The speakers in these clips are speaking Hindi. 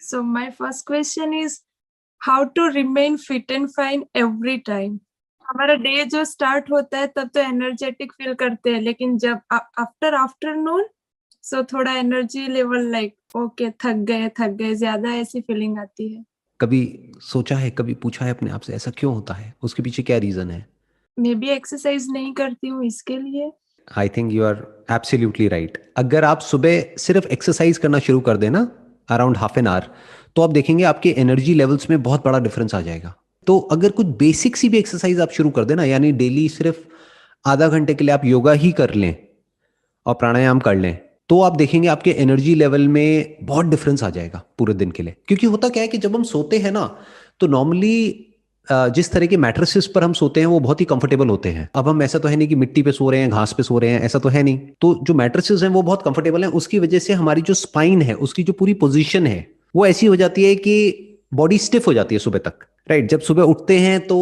So my first question is how to remain fit and fine every time. हमारा डे जो स्टार्ट होता है तब तो एनर्जेटिक फील करते हैं, लेकिन जब आफ्टर आफ्टरनून सो थोड़ा एनर्जी लेवल लाइक ओके थक गए ज्यादा ऐसी फीलिंग आती है. कभी सोचा है, कभी पूछा है अपने आप से ऐसा क्यों होता है, उसके पीछे क्या रीजन है? मे बी एक्सरसाइज नहीं करती हूँ इसके लिए. I think you are absolutely right. अगर आप सुबह सिर्फ एक्सरसाइज करना शुरू कर देना अराउंड हाफ एन आवर, तो आप देखेंगे आपके एनर्जी लेवल्स में बहुत बड़ा डिफरेंस आ जाएगा। तो अगर कुछ बेसिक सी भी एक्सरसाइज आप शुरू कर देना, यानी डेली सिर्फ आधा घंटे के लिए आप योगा ही कर लें और प्राणायाम कर लें, तो आप देखेंगे आपके एनर्जी लेवल में बहुत डिफरेंस आ जाएगा पूरे दिन के लिए। क्योंकि होता क्या है कि जब हम सोते हैं ना, तो नॉर्मली जिस तरह के मैट्रेसेस पर हम सोते हैं वो बहुत ही कंफर्टेबल होते हैं। अब हम ऐसा तो है नहीं कि मिट्टी पे सो रहे हैं, घास पे सो रहे हैं, ऐसा तो है नहीं। तो जो मैट्रेसेस हैं वो बहुत कंफर्टेबल हैं, उसकी वजह से हमारी जो स्पाइन है, उसकी जो पूरी पोजीशन है वो ऐसी हो जाती है कि बॉडी स्टिफ हो जाती है सुबह तक। राइट, जब सुबह उठते हैं तो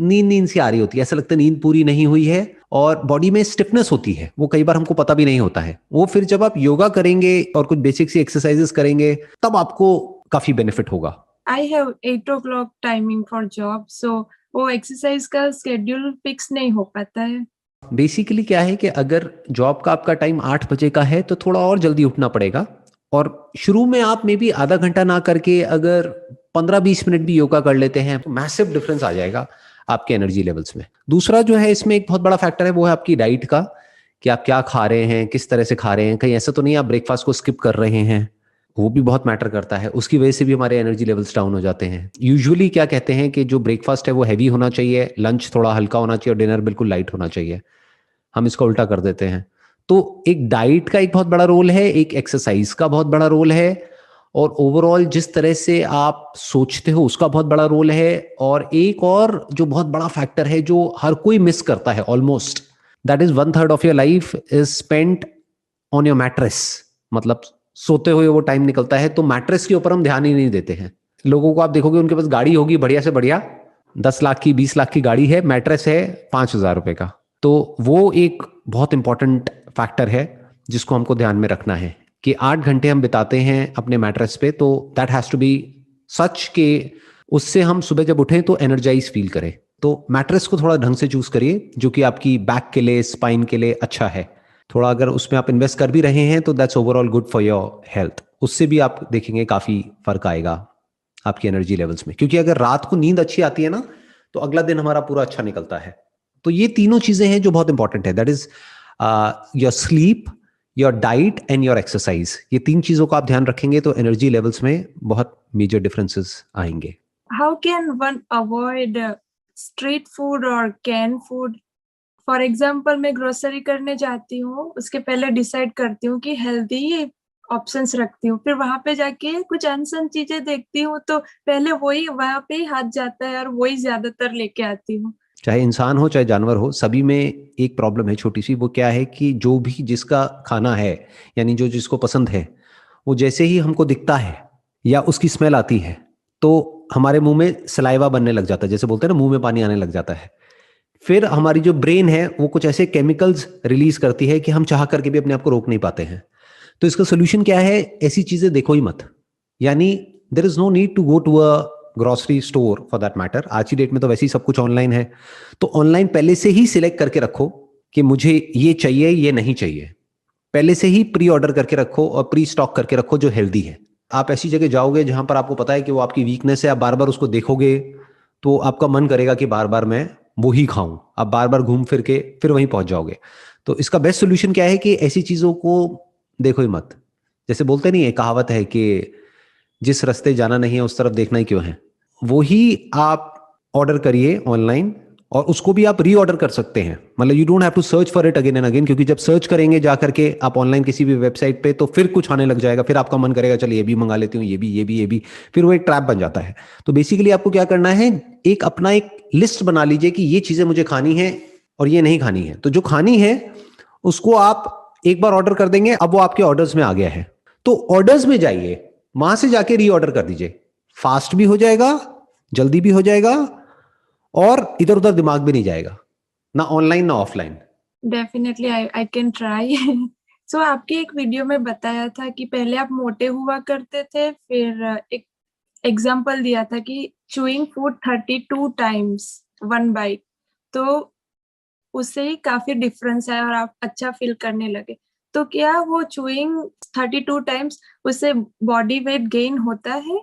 नींद नींद सी आ रही होती है, ऐसा लगता है नींद पूरी नहीं हुई है और बॉडी में स्टिफनेस होती है, वो कई बार हमको पता भी नहीं होता है। वो फिर जब आप योगा करेंगे और कुछ बेसिक सी एक्सरसाइजेस करेंगे तब आपको काफी बेनिफिट होगा। I have 8 o'clock timing for job, so वो एक्सरसाइज का स्केड्यूल फिक्स नहीं हो पाता है. बेसिकली क्या है कि अगर जॉब का आपका टाइम 8 बजे का है तो थोड़ा और जल्दी उठना पड़ेगा। और शुरू में आप मे बी आधा घंटा ना करके अगर 15-20 मिनट भी योगा कर लेते हैं तो मैसिव डिफरेंस आ जाएगा आपके एनर्जी लेवल्स में। दूसरा जो है इसमें एक बहुत बड़ा फैक्टर है, वो है आपकी डाइट का, कि आप क्या खा रहे हैं, किस तरह से खा रहे हैं। कहीं ऐसा तो नहीं आप ब्रेकफास्ट को स्किप कर रहे हैं, वो भी बहुत मैटर करता है। उसकी वजह से भी हमारे एनर्जी लेवल्स डाउन हो जाते हैं। यूजुअली क्या कहते हैं कि जो ब्रेकफास्ट है वो हैवी होना चाहिए, लंच थोड़ा हल्का होना चाहिए और डिनर बिल्कुल लाइट होना चाहिए। हम इसको उल्टा कर देते हैं। तो एक डाइट का एक बहुत बड़ा रोल है, एक एक्सरसाइज का बहुत बड़ा रोल है, और ओवरऑल जिस तरह से आप सोचते हो उसका बहुत बड़ा रोल है। और एक और जो बहुत बड़ा फैक्टर है जो हर कोई मिस करता है almost, that is 1/3 of your life is spent on your mattress. मतलब सोते हुए वो टाइम निकलता है तो मैट्रेस के ऊपर हम ध्यान ही नहीं देते हैं। लोगों को आप देखोगे उनके पास गाड़ी होगी बढ़िया से बढ़िया, 10 लाख की 20 लाख की गाड़ी है, मैट्रेस है 5,000 रुपए का। तो वो एक बहुत इंपॉर्टेंट फैक्टर है जिसको हमको ध्यान में रखना है कि 8 घंटे हम बिताते हैं अपने मैट्रेस पे, तो दैट हैज टू बी सच के उससे हम सुबह जब उठें तो एनर्जाइज फील करें। तो मैट्रेस को थोड़ा ढंग से चूज करिए जो कि आपकी बैक के लिए, स्पाइन के लिए अच्छा है। थोड़ा अगर उसमें आप इन्वेस्ट कर भी रहे हैं तो that's overall good for your health. उससे भी आप देखेंगे काफी फर्क आएगा आपकी एनर्जी लेवल्स में। क्योंकि अगर रात को नींद अच्छी आती है ना तो अगला दिन हमारा पूरा अच्छा निकलता है। तो ये तीनों चीजें हैं जो बहुत इंपॉर्टेंट है, that is your sleep, your diet and your exercise. ये 3 चीजों का आप ध्यान रखेंगे तो एनर्जी लेवल्स में बहुत मेजर डिफरेंसेस आएंगे। How can one avoid street food or canned food? For example मैं ग्रोसरी करने जाती हूँ, उसके पहले डिसाइड करती हूँ कि हेल्दी ऑप्शंस रखती हूँ, फिर वहां पे जाके कुछ अनसन चीजें देखती हूँ तो पहले वही वहां पे ही हाथ जाता है और वही ज्यादातर लेके आती हूँ. चाहे इंसान हो चाहे जानवर हो, सभी में एक प्रॉब्लम है छोटी सी। वो क्या है कि जो भी जिसका खाना है, यानी जो जिसको पसंद है, वो जैसे ही हमको दिखता है या उसकी स्मेल आती है तो हमारे मुंह में सलाइवा बनने लग जाता है, जैसे बोलते हैं ना, मुंह में पानी आने लग जाता है। फिर हमारी जो ब्रेन है वो कुछ ऐसे केमिकल्स रिलीज करती है कि हम चाह करके भी अपने आप को रोक नहीं पाते हैं। तो इसका सोल्यूशन क्या है? ऐसी चीजें देखो ही मत। यानी there is no need to go to a grocery store for that matter. आज की डेट में तो वैसे ही सब कुछ ऑनलाइन है। तो ऑनलाइन पहले से ही सिलेक्ट करके रखो कि मुझे ये चाहिए, ये नहीं चाहिए। पहले से ही प्री ऑर्डर करके रखो और प्री स्टॉक करके रखो जो हेल्दी है। आप ऐसी जगह जाओगे जहां पर आपको पता है कि वो आपकी वीकनेस है, आप बार बार उसको देखोगे तो आपका मन करेगा कि बार बार मैं वो ही खाऊं। आप बार बार घूम फिर के फिर वहीं पहुंच जाओगे। तो इसका बेस्ट सोल्यूशन क्या है कि ऐसी चीजों को देखो ही मत। जैसे बोलते नहीं है, कहावत है कि जिस रास्ते जाना नहीं है उस तरफ देखना ही क्यों है। वो ही आप ऑर्डर करिए ऑनलाइन, और उसको भी आप री ऑर्डर कर सकते हैं। मतलब you don't have to search for it again and again, क्योंकि जब सर्च करेंगे जा करके आप ऑनलाइन किसी भी वेबसाइट पे तो फिर कुछ आने लग जाएगा, फिर आपका मन करेगा चल ये भी मंगा लेती हूँ, ये भी ये भी ये भी, फिर वो एक ट्रैप बन जाता है। तो बेसिकली आपको क्या करना है, एक अपना एक लिस्ट बना लीजिए कि ये चीजें मुझे खानी है और ये नहीं खानी है। तो जो खानी है उसको आप एक बार ऑर्डर कर देंगे, अब वो आपके ऑर्डर्स में आ गया है। तो ऑर्डर्स में जाइए, वहां से जाके री ऑर्डर कर दीजिए। फास्ट भी हो जाएगा, जल्दी भी हो जाएगा, और इधर उधर दिमाग भी नहीं जाएगा, ना ऑनलाइन ना offline. Definitely I can try. So आपके एक वीडियो में बताया था कि पहले आप मोटे हुआ करते थे, फिर एक एग्जाम्पल दिया था कि chewing food 32 times one byte, तो उससे ही काफी डिफरेंस है और आप अच्छा फील करने लगे। तो क्या वो चूइंग 32 टाइम्स उससे बॉडी वेट गेन होता है?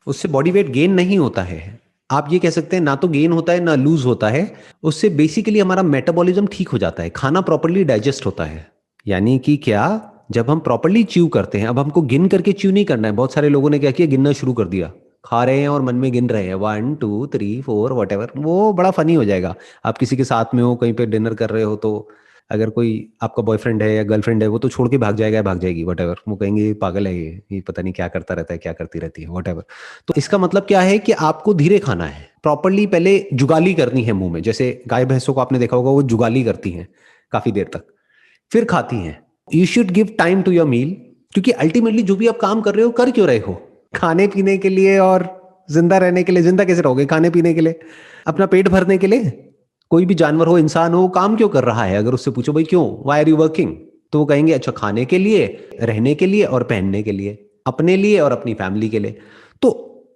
उससे बॉडी वेट गेन नहीं होता है। आप ये कह सकते हैं ना तो गेन होता है ना लूज होता है। उससे बेसिकली हमारा मेटाबॉलिज्म ठीक हो जाता है, खाना प्रॉपरली डाइजेस्ट होता है। यानी कि क्या, जब हम प्रॉपरली च्यू करते हैं, अब हमको गिन करके च्यू नहीं करना है। बहुत सारे लोगों ने क्या किया, गिनना शुरू कर दिया, खा रहे हैं और मन में गिन रहे हैं 1 2 3 4 वट एवर। वो बड़ा फनी हो जाएगा। आप किसी के साथ में हो, कहीं पे डिनर कर रहे हो, तो अगर कोई आपका बॉयफ्रेंड है या गर्लफ्रेंड है, वो तो छोड़ के भाग जाएगा या भाग जाएगी वट एवर। वो कहेंगे ये पागल है, ये पता नहीं क्या करता रहता है, क्या करती रहती है, वट एवर। तो इसका मतलब क्या है कि आपको धीरे खाना है, प्रॉपरली पहले जुगाली करनी है मुंह में। जैसे गाय भैंसों को आपने देखा होगा, वो जुगाली करती हैं काफी देर तक, फिर खाती हैं। You should give time to your meal, क्योंकि अल्टीमेटली जो भी आप काम कर रहे हो, कर क्यों रहे हो? खाने पीने के लिए और जिंदा रहने के लिए। जिंदा कैसे रहोगे खाने पीने के लिए? अपना पेट भरने के लिए। कोई भी जानवर हो, इंसान हो, काम क्यों कर रहा है? अगर उससे पूछो भाई क्यों, वाई आर यू वर्किंग, तो वो कहेंगे अच्छा खाने के लिए, रहने के लिए और पहनने के लिए, अपने लिए और अपनी फैमिली के लिए। तो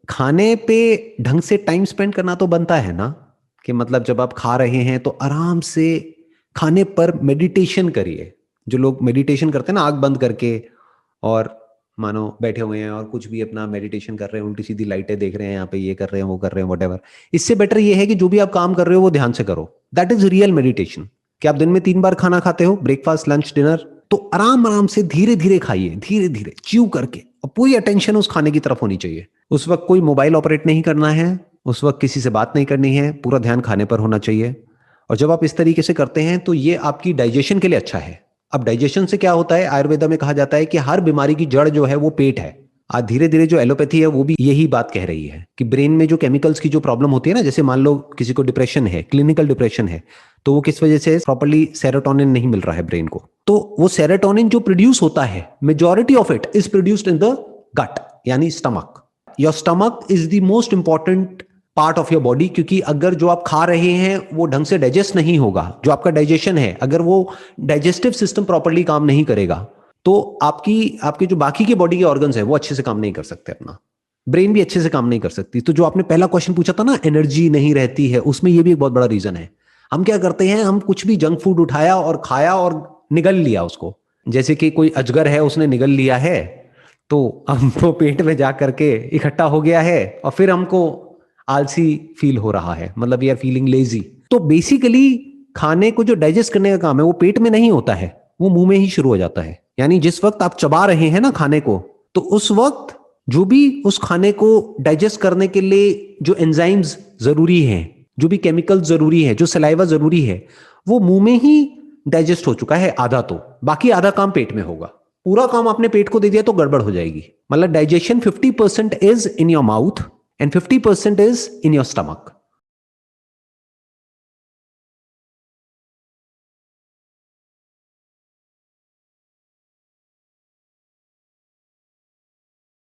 खाने पे ढंग से टाइम स्पेंड करना तो बनता है ना, कि मतलब जब आप खा रहे हैं तो आराम से खाने पर मेडिटेशन करिए। जो लोग मेडिटेशन करते हैं ना, आंख बंद करके, और मानो बैठे हुए हैं और कुछ भी अपना मेडिटेशन कर रहे हैं, उल्टी सीधी लाइटें देख रहे हैं, यहाँ पे ये कर रहे हैं, वो कर रहे हैं, वटेवर। इससे बेटर ये है कि जो भी आप काम कर रहे हो वो ध्यान से करो। That is real meditation. कि आप दिन में 3 बार खाना खाते हो, ब्रेकफास्ट लंच डिनर, तो आराम आराम से धीरे धीरे खाइए, धीरे धीरे च्यू करके, और पूरी अटेंशन उस खाने की तरफ होनी चाहिए। उस वक्त कोई मोबाइल ऑपरेट नहीं करना है, उस वक्त किसी से बात नहीं करनी है, पूरा ध्यान खाने पर होना चाहिए। और जब आप इस तरीके से करते हैं तो ये आपकी डाइजेशन के लिए अच्छा है। अब डाइजेशन से क्या होता है, आयुर्वेदा में कहा जाता है कि हर बीमारी की जड़ जो है वो पेट है। आज धीरे धीरे जो एलोपैथी है वो भी यही बात कह रही है कि ब्रेन में जो केमिकल्स की जो प्रॉब्लम होती है ना, जैसे मान लो किसी को डिप्रेशन है, क्लिनिकल डिप्रेशन है, तो वो किस वजह से, प्रॉपर्ली सेरोटोनिन नहीं मिल रहा है ब्रेन को। तो वो सेरोटोनिन जो प्रोड्यूस होता है, majority of it is produced in the gut, यानी stomach. Your stomach is the most important part of your body, क्योंकि अगर जो आप खा रहे हैं वो ढंग से डाइजेस्ट नहीं होगा, जो आपका डाइजेशन है, अगर वो डाइजेस्टिव सिस्टम प्रॉपर्ली काम नहीं करेगा, तो आपके जो बाकी के बॉडी के ऑर्गन्स है वो अच्छे से काम नहीं कर सकते, अपना ब्रेन भी अच्छे से काम नहीं कर सकती। तो जो आपने पहला क्वेश्चन पूछा था ना, एनर्जी नहीं रहती है, उसमें ये भी एक बहुत बड़ा रीजन है। हम क्या करते हैं, हम कुछ भी जंक फूड उठाया और खाया और निगल लिया उसको। जैसे कि कोई अजगर है, उसने निगल लिया है, तो हमको पेट में जा करके इकट्ठा हो गया है, और फिर हमको आलसी फील हो रहा है, मतलब वी आर फीलिंग लेजी। तो बेसिकली खाने को जो डाइजेस्ट करने का काम है वो पेट में नहीं होता है, वो मुंह में ही शुरू हो जाता है। यानी जिस वक्त आप चबा रहे हैं ना खाने को, तो उस वक्त जो भी उस खाने को डाइजेस्ट करने के लिए जो एंजाइम्स जरूरी हैं, जो भी केमिकल जरूरी है, जो सलाइवा जरूरी है, वो मुंह में ही डाइजेस्ट हो चुका है आधा, तो बाकी आधा काम पेट में होगा। पूरा काम आपने पेट को दे दिया तो गड़बड़ हो जाएगी। मतलब digestion 50% is in your mouth and 50% is in your stomach.